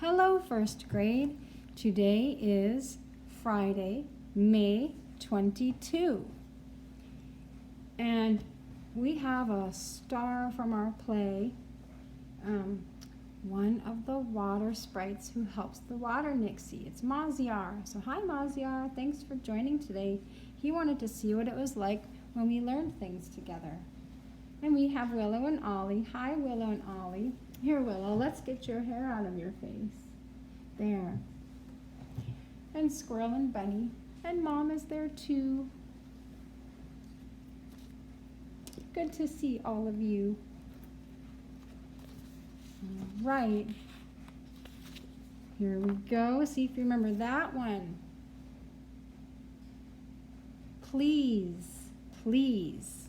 Hello, first grade. Today is Friday, May 22. And we have a star from our play, one of the water sprites who helps the water Nixie. It's Maziar. So hi Maziar, thanks for joining today. He wanted to see what it was like when we learned things together. And we have Willow and Ollie. Hi Willow and Ollie. Here Willow, let's get your hair out of your face. There. And Squirrel and Bunny. And Mom is there too. Good to see all of you. All right. Here we go. See if you remember that one. Please, please.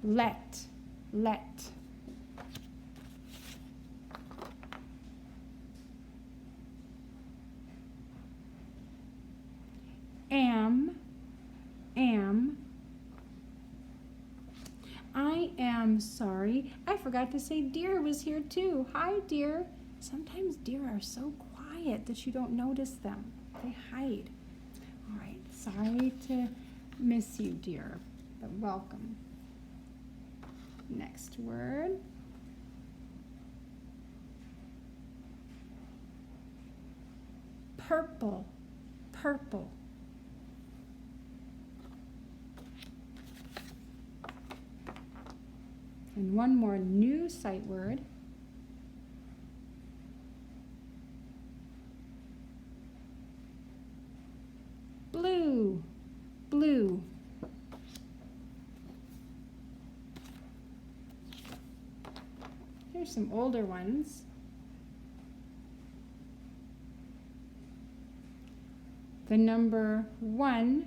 Let. Am. I am sorry. I forgot to say Deer was here too. Hi, Deer. Sometimes deer are so quiet that you don't notice them. They hide. All right, sorry to miss you, Deer, but welcome. Next word. Purple. And one more new sight word. Blue. Here's some older ones. The number 1.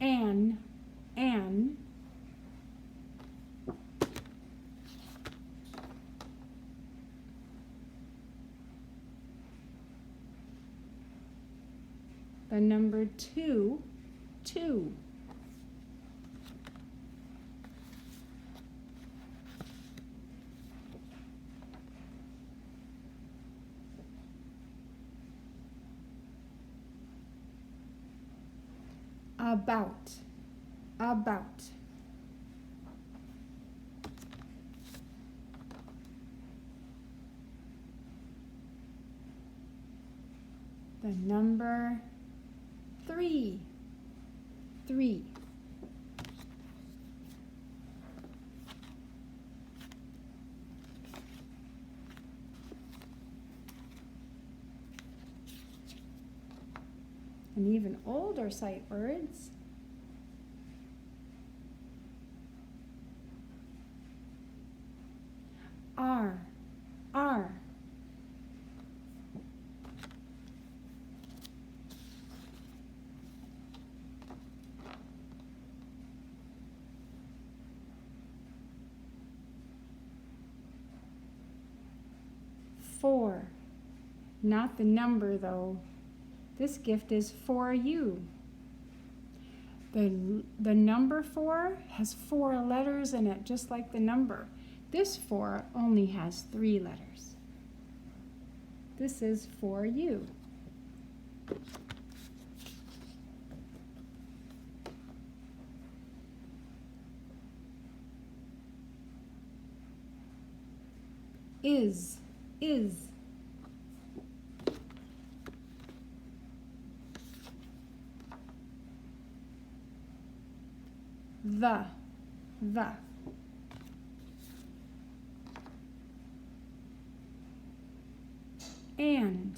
An. The number 2. About. The number 3. And even older sight words. Are. 4. Not the number though. This gift is for you. The number 4 has 4 letters in it, just like the number. This 4 only has 3 letters. This is for you. Is. The. And.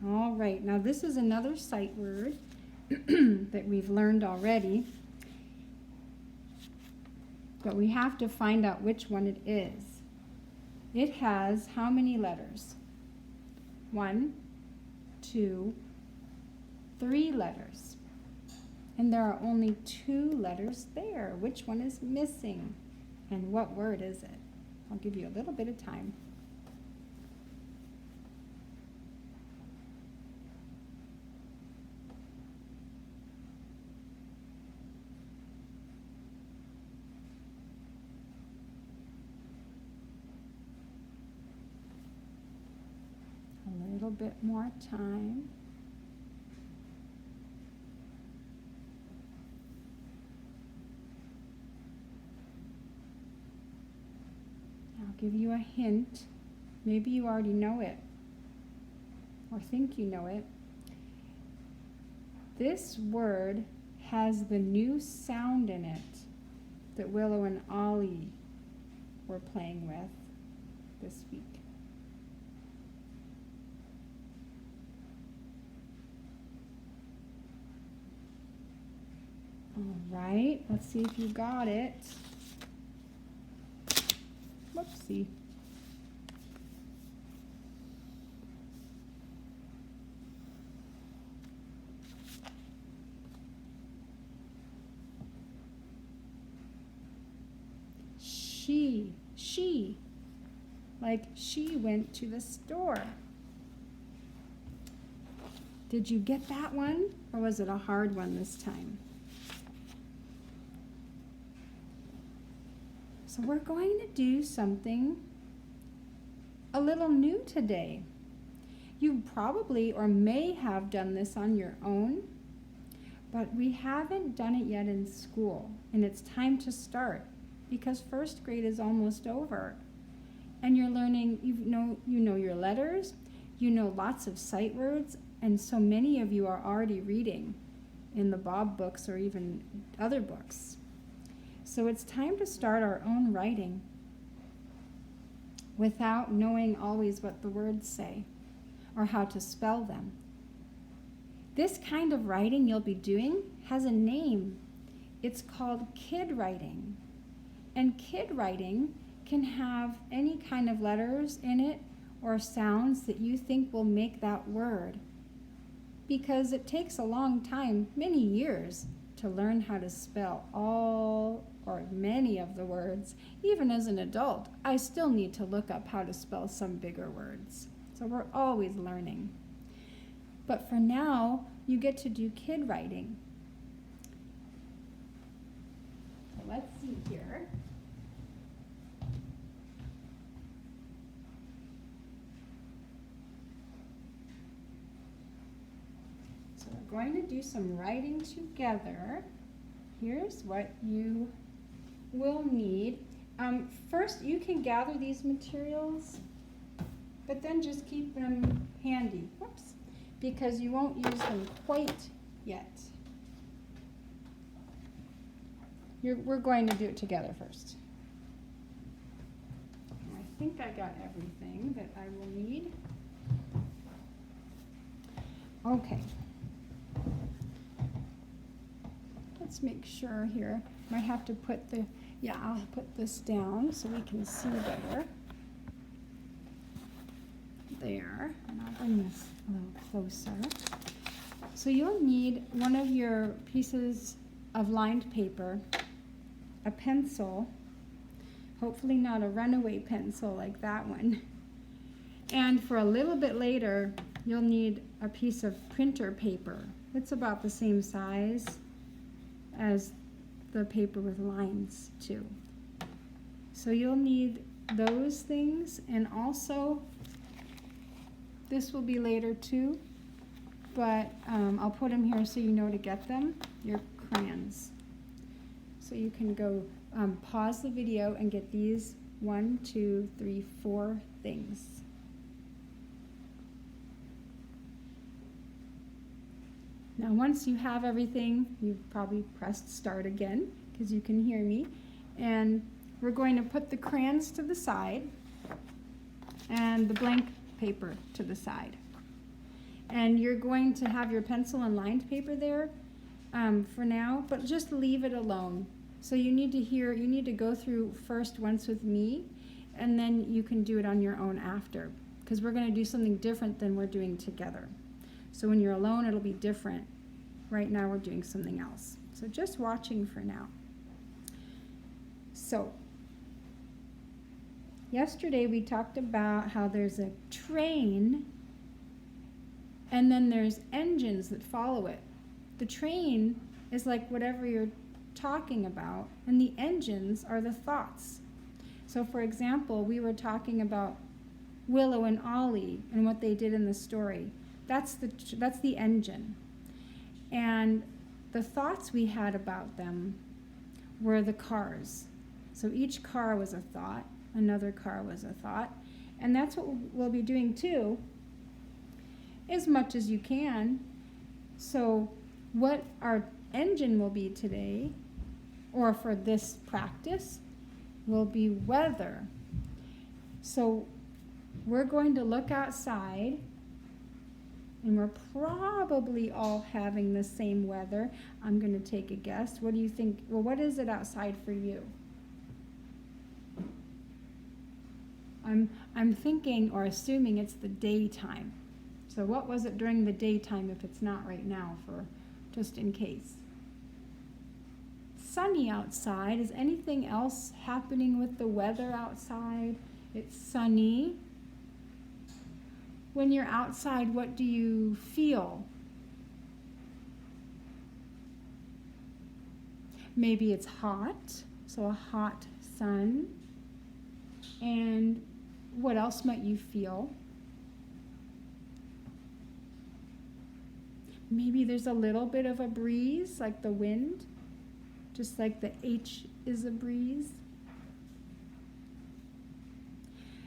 All right, now this is another sight word that we've learned already, but we have to find out which one it is. It has how many letters? 1, 2, 3 letters. And there are only 2 letters there. Which one is missing? And what word is it? I'll give you a little bit of time. A little bit more time. I'll give you a hint. Maybe you already know it or think you know it. This word has the new sound in it that Willow and Ollie were playing with this week. All right, let's see if you got it. Whoopsie. She, like she went to the store. Did you get that one, or was it a hard one this time? So we're going to do something a little new today. You probably or may have done this on your own, but we haven't done it yet in school, and it's time to start because first grade is almost over. And you're learning, you know your letters, you know lots of sight words, and so many of you are already reading in the Bob books or even other books. So it's time to start our own writing without knowing always what the words say or how to spell them. This kind of writing you'll be doing has a name. It's called kid writing. And kid writing can have any kind of letters in it or sounds that you think will make that word, because it takes a long time, many years, to learn how to spell all or many of the words. Even as an adult, I still need to look up how to spell some bigger words. So we're always learning. But for now, you get to do kid writing. So let's see here. So we're going to do some writing together. Here's what you will need. First, you can gather these materials, but then just keep them handy. Whoops. Because you won't use them quite yet. We're going to do it together first. I think I got everything that I will need. Okay. Let's make sure here. Might have to put I'll put this down so we can see better. There, and I'll bring this a little closer. So you'll need one of your pieces of lined paper, a pencil, hopefully not a runaway pencil like that one. And for a little bit later, you'll need a piece of printer paper. It's about the same size as the paper with lines too. So you'll need those things, and also this will be later too, but I'll put them here so you know to get them, your crayons. So you can go pause the video and get these 1, 2, 3, 4 things. Now once you have everything, you've probably pressed start again because you can hear me. And we're going to put the crayons to the side and the blank paper to the side. And you're going to have your pencil and lined paper there for now, but just leave it alone. So you need to go through first once with me, and then you can do it on your own after, because we're going to do something different than we're doing together. So when you're alone, it'll be different. Right now we're doing something else. So just watching for now. So yesterday we talked about how there's a train and then there's engines that follow it. The train is like whatever you're talking about, and the engines are the thoughts. So for example, we were talking about Willow and Ollie and what they did in the story. That's the engine. And the thoughts we had about them were the cars. So each car was a thought, another car was a thought, and that's what we'll be doing too, as much as you can. So what our engine will be today, or for this practice, will be weather. So we're going to look outside, and we're probably all having the same weather. I'm going to take a guess. What do you think? Well, what is it outside for you? I'm thinking or assuming it's the daytime. So what was it during the daytime if it's not right now, for just in case? Sunny outside. Is anything else happening with the weather outside? It's sunny. When you're outside, what do you feel? Maybe it's hot, so a hot sun. And what else might you feel? Maybe there's a little bit of a breeze, like the wind, just like the H is a breeze.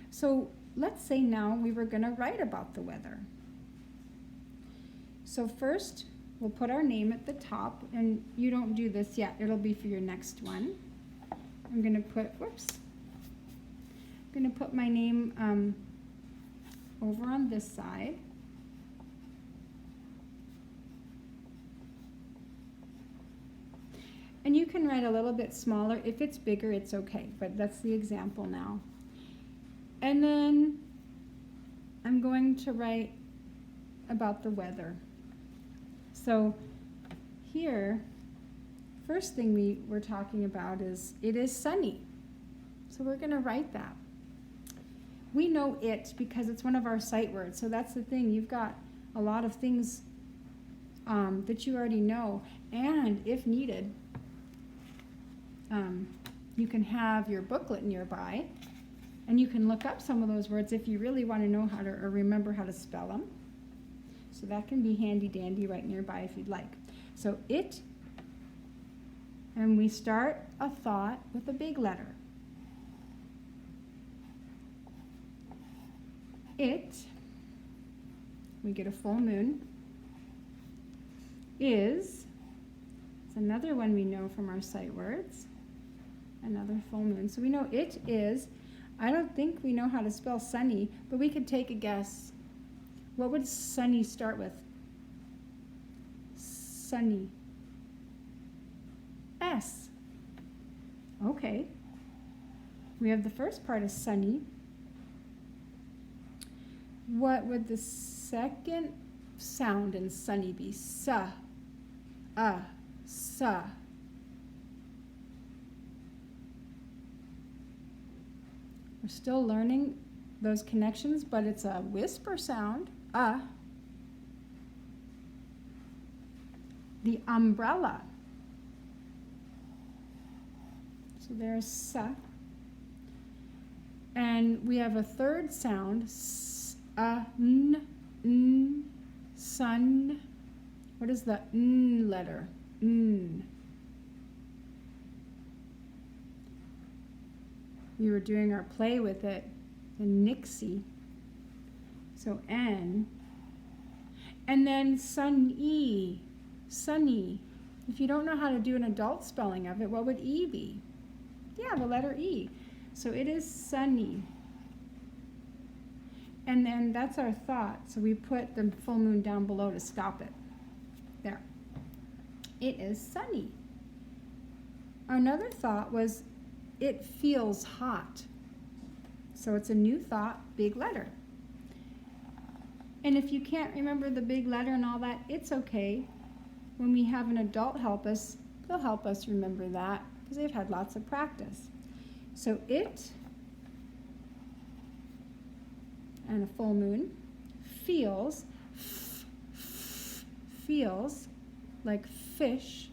So let's say now we were going to write about the weather. So first, we'll put our name at the top, and you don't do this yet. It'll be for your next one. I'm going to put, I'm going to put my name over on this side. And you can write a little bit smaller. If it's bigger, it's okay, but that's the example now. And then I'm going to write about the weather. So here, first thing we were talking about is it is sunny. So we're going to write that. We know it because it's one of our sight words. So that's the thing. You've got a lot of things that you already know. And if needed, you can have your booklet nearby, and you can look up some of those words if you really want to know how to, or remember how to spell them. So that can be handy dandy right nearby if you'd like. So it, and we start a thought with a big letter. It, we get a full moon, is, it's another one we know from our sight words, another full moon. So we know it is. I don't think we know how to spell sunny, but we could take a guess. What would sunny start with? Sunny. S. Okay. We have the first part is sunny. What would the second sound in sunny be? Sa. Sa. We're still learning those connections, but it's a whisper sound. The umbrella. So there's sa. And we have a third sound, n, sun. What is the n letter? N. We were doing our play with it, the Nixie. So N. And then sunny, sunny. If you don't know how to do an adult spelling of it, what would E be? Yeah, the letter E. So it is sunny. And then that's our thought. So we put the full moon down below to stop it. There. It is sunny. Another thought was, it feels hot. So it's a new thought, big letter. And if you can't remember the big letter and all that, it's okay. when we have an adult help us, they'll help us remember that because they've had lots of practice. So it and a full moon feels like fish.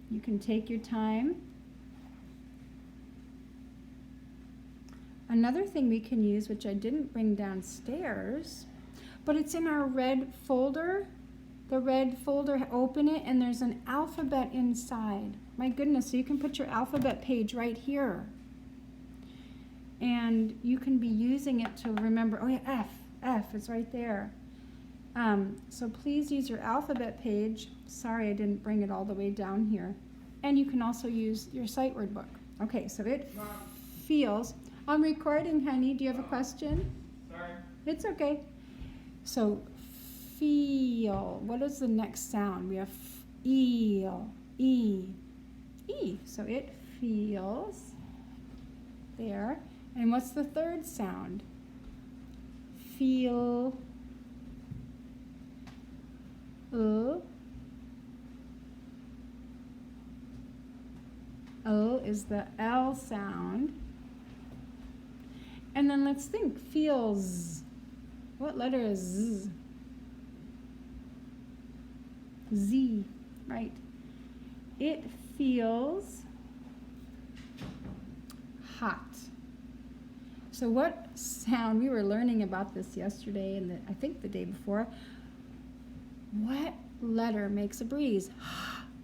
You can take your time. Another thing we can use, which I didn't bring downstairs, but it's in our red folder. The red folder, open it, and there's an alphabet inside. My goodness, so you can put your alphabet page right here. And you can be using it to remember, oh yeah, F, it's right there. So please use your alphabet page. Sorry, I didn't bring it all the way down here. And you can also use your sight word book. Okay, so it feels. I'm recording, honey. Do you have a question? Sorry. It's okay. So feel. What is the next sound? We have eel, e. So it feels there. And what's the third sound? Feel. O is the L sound. And then let's think. Feels. What letter is Z? Z, right. It feels hot. So what sound, we were learning about this yesterday and I think the day before. What letter makes a breeze?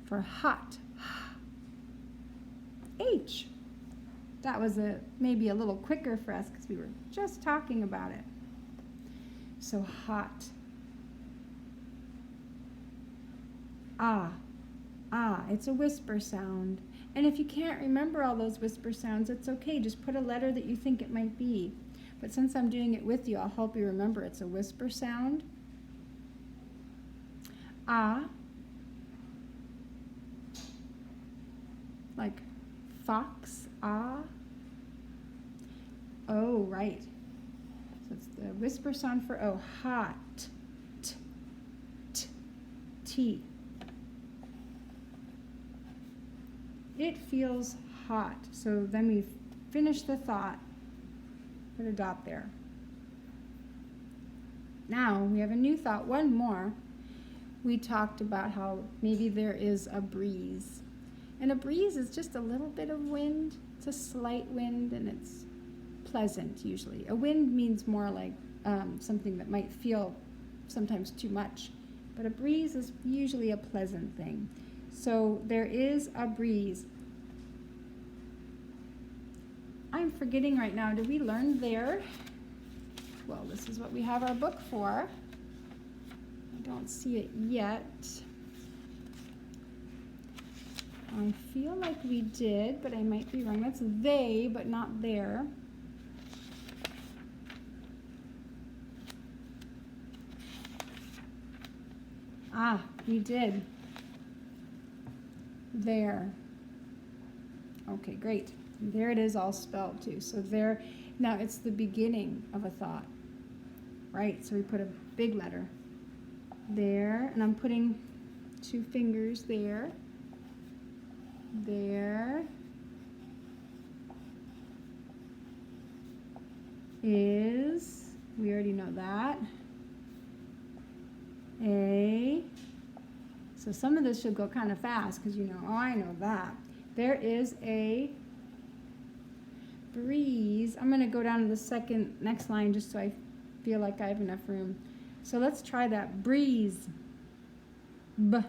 For hot. H. That was maybe a little quicker for us because we were just talking about it. So hot. It's a whisper sound. And if you can't remember all those whisper sounds, it's okay. Just put a letter that you think it might be. But since I'm doing it with you, I'll help you remember. It's a whisper sound. Like fox, Oh, right. So it's the whisper sound for O. Hot. T. It feels hot. So then we finish the thought. Put a dot there. Now we have a new thought, one more. We talked about how maybe there is a breeze. And a breeze is just a little bit of wind. It's a slight wind and it's pleasant usually. A wind means more like something that might feel sometimes too much. But a breeze is usually a pleasant thing. So there is a breeze. I'm forgetting right now, did we learn there? Well, this is what we have our book for. I don't see it yet. I feel like we did, but I might be wrong. That's they, but not there. We did. There. Okay, great. There it is all spelled too. So there, now it's the beginning of a thought, right? So we put a big letter there, and I'm putting 2 fingers there. There is, we already know that, A. So some of this should go kind of fast because you know, oh, I know that. There is a breeze. I'm going to go down to the next line just so I feel like I have enough room. So let's try that. Breeze. B.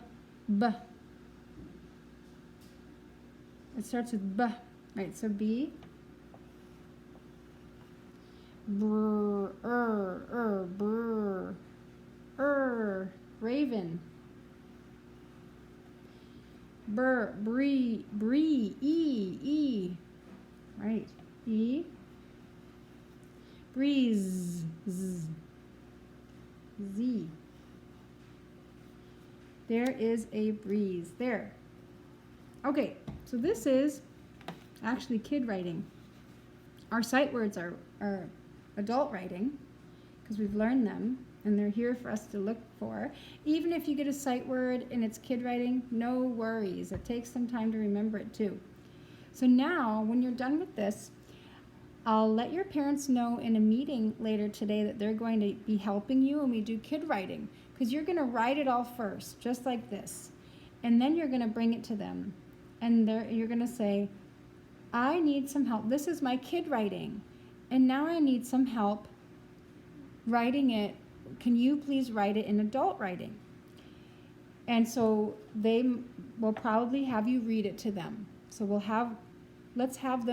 It starts with B, right? So B. Brr, brr, raven. Brr, bree, E, right? E. Breeze, Z. There is a breeze. There. Okay, so this is actually kid writing. Our sight words are adult writing because we've learned them. and they're here for us to look for. Even if you get a sight word and it's kid writing, no worries. It takes some time to remember it too. So now, when you're done with this, I'll let your parents know in a meeting later today that they're going to be helping you when we do kid writing, because you're going to write it all first, just like this. And then you're going to bring it to them. And you're going to say, I need some help. This is my kid writing. And now I need some help writing it. Can you please write it in adult writing? And so they will probably have you read it to them. So let's have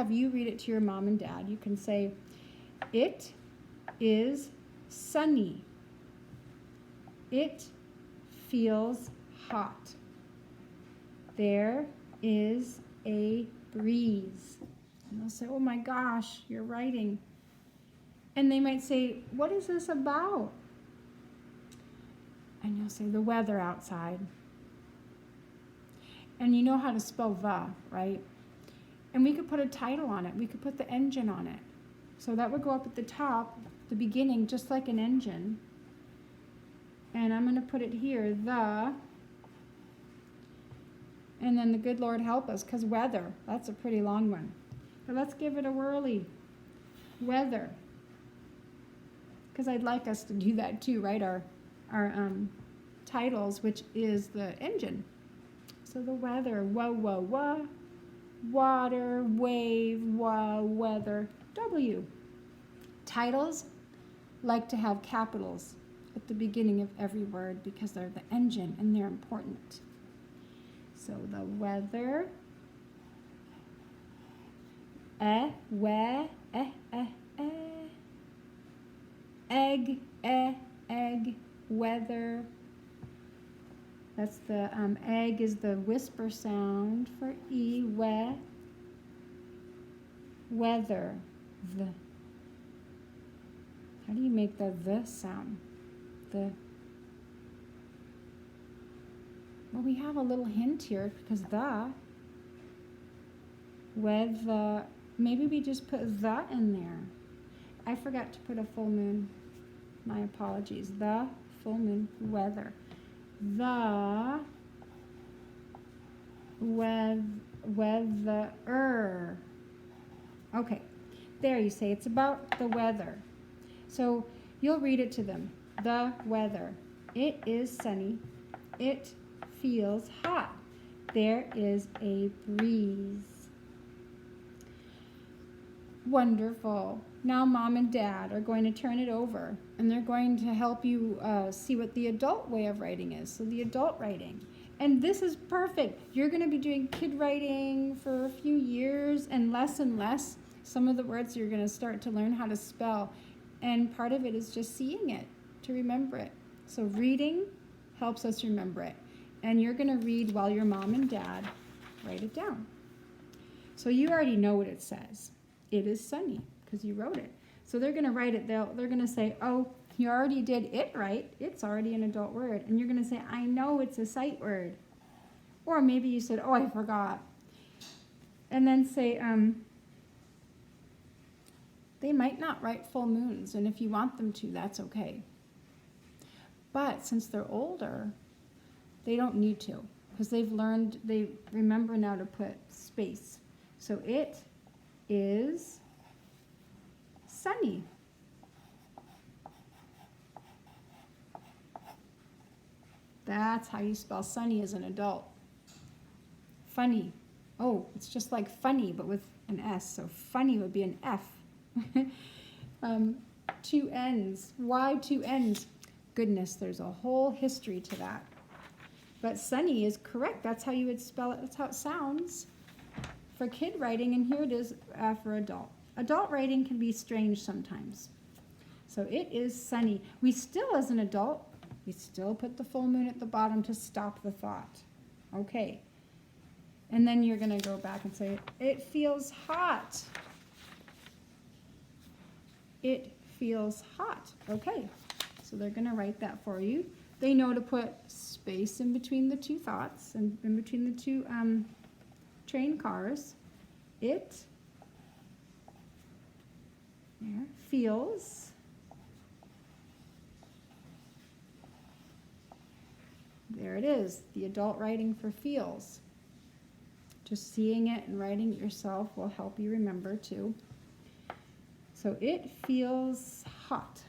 you read it to your mom and dad. You can say, it is sunny. It feels hot. There is a breeze. And they'll say, oh my gosh, you're writing. And they might say, what is this about? And you'll say, the weather outside. And you know how to spell the, right? And we could put a title on it. We could put the engine on it. So that would go up at the top, the beginning, just like an engine. And I'm going to put it here, the, and then the good Lord help us, because weather, that's a pretty long one. But let's give it a whirly. Weather. Because I'd like us to do that too, right? Our titles, which is the engine. So the weather, wah, wah, wah. Water, wave, wah, weather, W. Titles like to have capitals at the beginning of every word because they're the engine and they're important. So the weather, egg, egg, weather. That's the egg is the whisper sound for E, weather, the. How do you make the sound? The. Well, we have a little hint here because weather, maybe we just put the in there. I forgot to put a full moon. My apologies. The full moon, weather. The weather. Okay, there you say it's about the weather. So you'll read it to them. The weather. It is sunny. It feels hot. There is a breeze. Wonderful. Now mom and dad are going to turn it over and they're going to help you see what the adult way of writing is. So the adult writing. And this is perfect. You're going to be doing kid writing for a few years and less. Some of the words you're going to start to learn how to spell. And part of it is just seeing it to remember it. So reading helps us remember it. And you're going to read while your mom and dad write it down. So you already know what it says. It is sunny because you wrote it. So they're going to write it. They're going to say, oh, you already did it right. It's already an adult word. And you're going to say, I know it's a sight word. Or maybe you said, oh, I forgot. And then say, they might not write full moons. And if you want them to, that's okay. But since they're older, they don't need to. Because they remember now to put space. So it is sunny. That's how you spell sunny as an adult. Funny. Oh, it's just like funny, but with an S. So funny would be an F. 2 N's. Why 2 N's? Goodness, there's a whole history to that. But sunny is correct. That's how you would spell it. That's how it sounds for kid writing, and here it is for adult. Adult writing can be strange sometimes. So it is sunny. We still, as an adult, we still put the full moon at the bottom to stop the thought. Okay. And then you're going to go back and say, it feels hot. It feels hot. Okay. So they're going to write that for you. They know to put space in between the two thoughts and in between the two train cars. It feels There it is, the adult writing for feels. Just seeing it and writing it yourself will help you remember too. So it feels hot.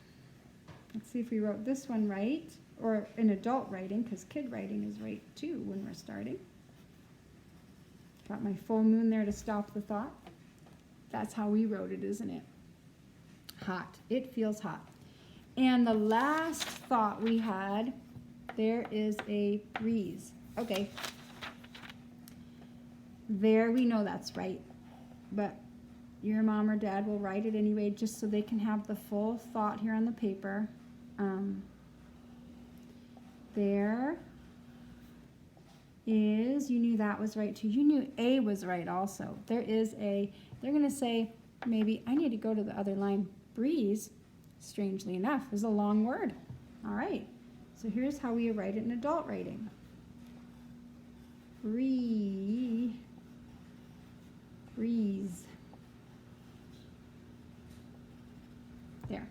Let's see if we wrote this one right, or in adult writing, because kid writing is right too when we're starting. Got my full moon there to stop the thought. That's how we wrote it, isn't it? Hot. It feels hot. And the last thought we had, there is a breeze. Okay. There we know that's right. But your mom or dad will write it anyway, just so they can have the full thought here on the paper. There is, you knew that was right too. You knew A was right also. There is a, they're going to say, maybe, I need to go to the other line. Breeze, strangely enough, is a long word. All right. So here's how we write it in adult writing. Breeze. There.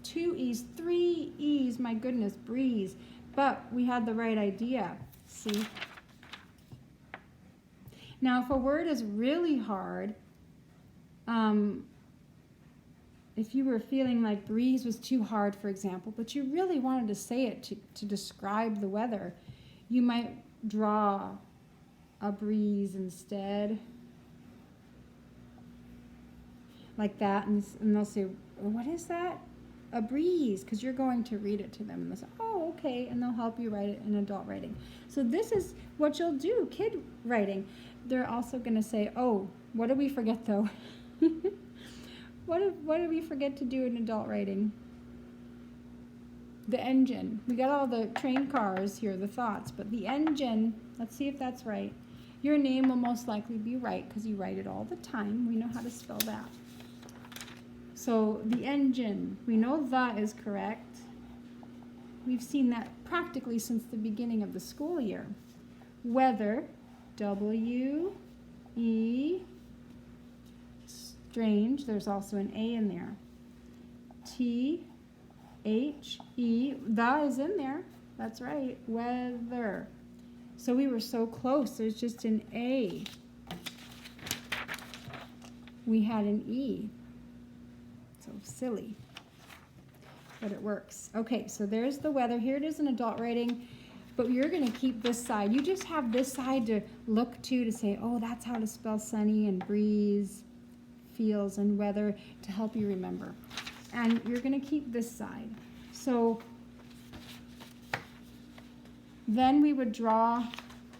2 E's, 3 E's, my goodness, breeze. But we had the right idea, see? Now, if a word is really hard, if you were feeling like breeze was too hard, for example, but you really wanted to say it to describe the weather, you might draw a breeze instead. Like that, and they'll say, what is that? A breeze, because you're going to read it to them, and they'll say, oh, okay, and they'll help you write it in adult writing. So this is what you'll do, kid writing. They're also going to say, oh, what did we forget though? What did we forget to do in adult writing? The engine. We got all the train cars here, the thoughts, but the engine, let's see if that's right. Your name will most likely be right because you write it all the time. We know how to spell that. So the engine, we know the is correct. We've seen that practically since the beginning of the school year. Weather, W-E, strange, there's also an A in there. T-H-E, the is in there, that's right, weather. So we were so close, there's just an A. We had an E. So silly, but it works. Okay, so there's the weather. Here it is in adult writing, but you're going to keep this side. You just have this side to look to say, oh, that's how to spell sunny and breeze, feels, and weather to help you remember. And you're going to keep this side. So then we would draw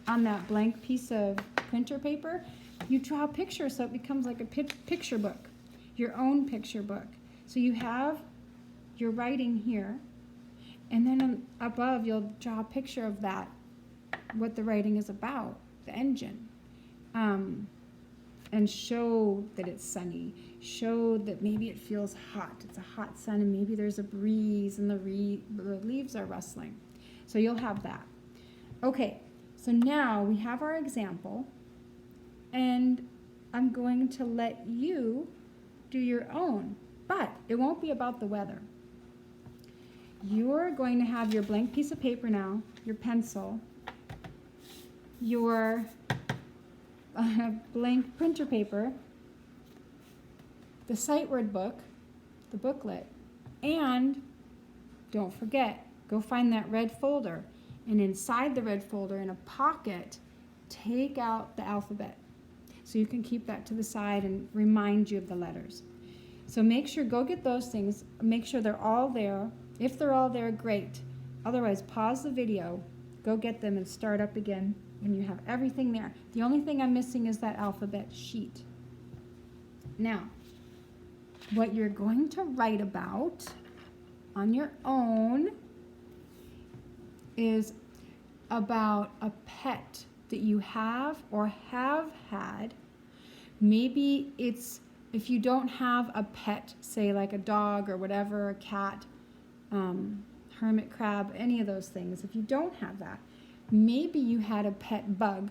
on that blank piece of printer paper. You draw a picture so it becomes like a picture book. Your own picture book. So you have your writing here, and then above you'll draw a picture of that, what the writing is about, the engine, and show that it's sunny, show that maybe it feels hot, it's a hot sun, and maybe there's a breeze and the leaves are rustling. So you'll have that. Okay, so now we have our example, and I'm going to let you do your own, but it won't be about the weather. You're going to have your blank piece of paper now, your pencil, your blank printer paper, the sight word book, the booklet, and don't forget, go find that red folder, and inside the red folder in a pocket, take out the alphabet. So you can keep that to the side and remind you of the letters. So make sure, go get those things, make sure they're all there. If they're all there, great. Otherwise, pause the video, go get them and start up again when you have everything there. The only thing I'm missing is that alphabet sheet. Now, what you're going to write about on your own is about a pet that you have or have had. Maybe it's, if you don't have a pet, say like a dog or whatever, a cat, hermit crab, any of those things, if you don't have that, maybe you had a pet bug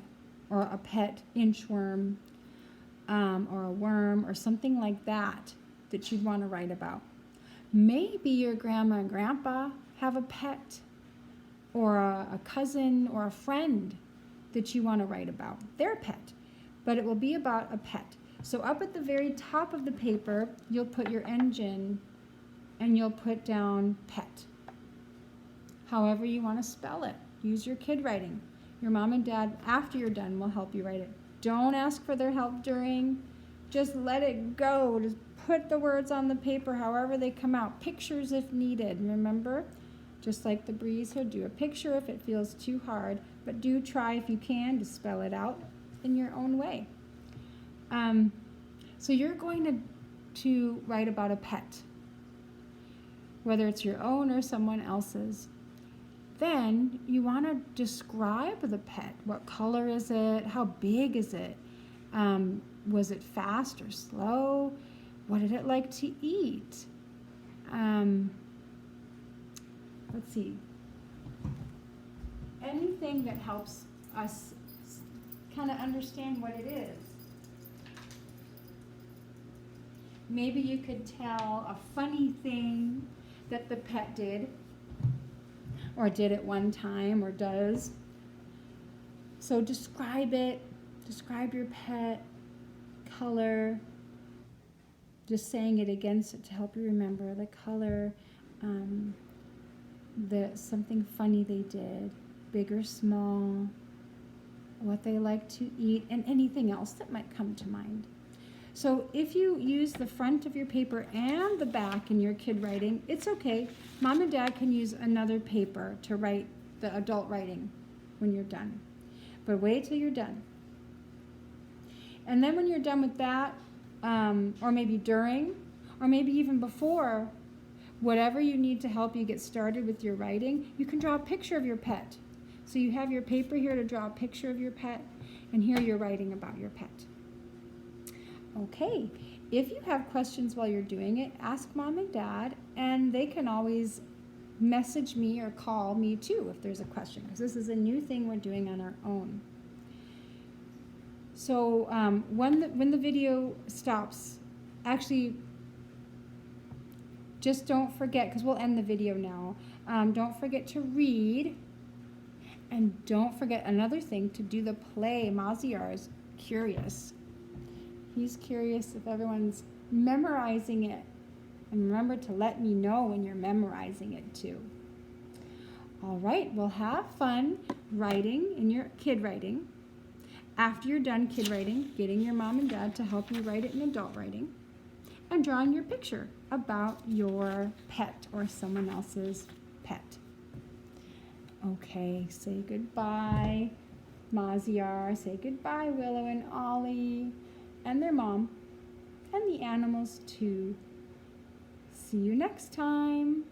or a pet inchworm or a worm or something like that that you'd want to write about. Maybe your grandma and grandpa have a pet or a cousin or a friend that you want to write about, their pet, but it will be about a pet. So up at the very top of the paper, you'll put your engine and you'll put down pet. However you want to spell it. Use your kid writing. Your mom and dad, after you're done, will help you write it. Don't ask for their help during. Just let it go. Just put the words on the paper however they come out. Pictures if needed. Remember? Just like the breeze here, do a picture if it feels too hard, but do try if you can to spell it out in your own way. So you're going to write about a pet, whether it's your own or someone else's. Then you want to describe the pet. What color is it? How big is it? Was it fast or slow? What did it like to eat? Let's see. Anything that helps us kind of understand what it is. Maybe you could tell a funny thing that the pet did, or did at one time, or does. So describe it, describe your pet, color, just saying it against it to help you remember the color, something funny they did, big or small, what they like to eat, and anything else that might come to mind. So if you use the front of your paper and the back in your kid writing, it's okay. Mom and dad can use another paper to write the adult writing when you're done. But wait till you're done. And then when you're done with that, or maybe during, or maybe even before, whatever you need to help you get started with your writing, you can draw a picture of your pet. So you have your paper here to draw a picture of your pet, and here you're writing about your pet. Okay, if you have questions while you're doing it, ask mom and dad, and they can always message me or call me too if there's a question, because this is a new thing we're doing on our own. So when the video stops, actually, just don't forget, because we'll end the video now, don't forget to read, and don't forget another thing, to do the play. Maziar's curious. He's curious if everyone's memorizing it. And remember to let me know when you're memorizing it too. All right, well, have fun writing in your kid writing. After you're done kid writing, getting your mom and dad to help you write it in adult writing, and drawing your picture about your pet or someone else's pet. Okay, say goodbye, Maziar. Say goodbye, Willow and Ollie, and their mom, and the animals too. See you next time.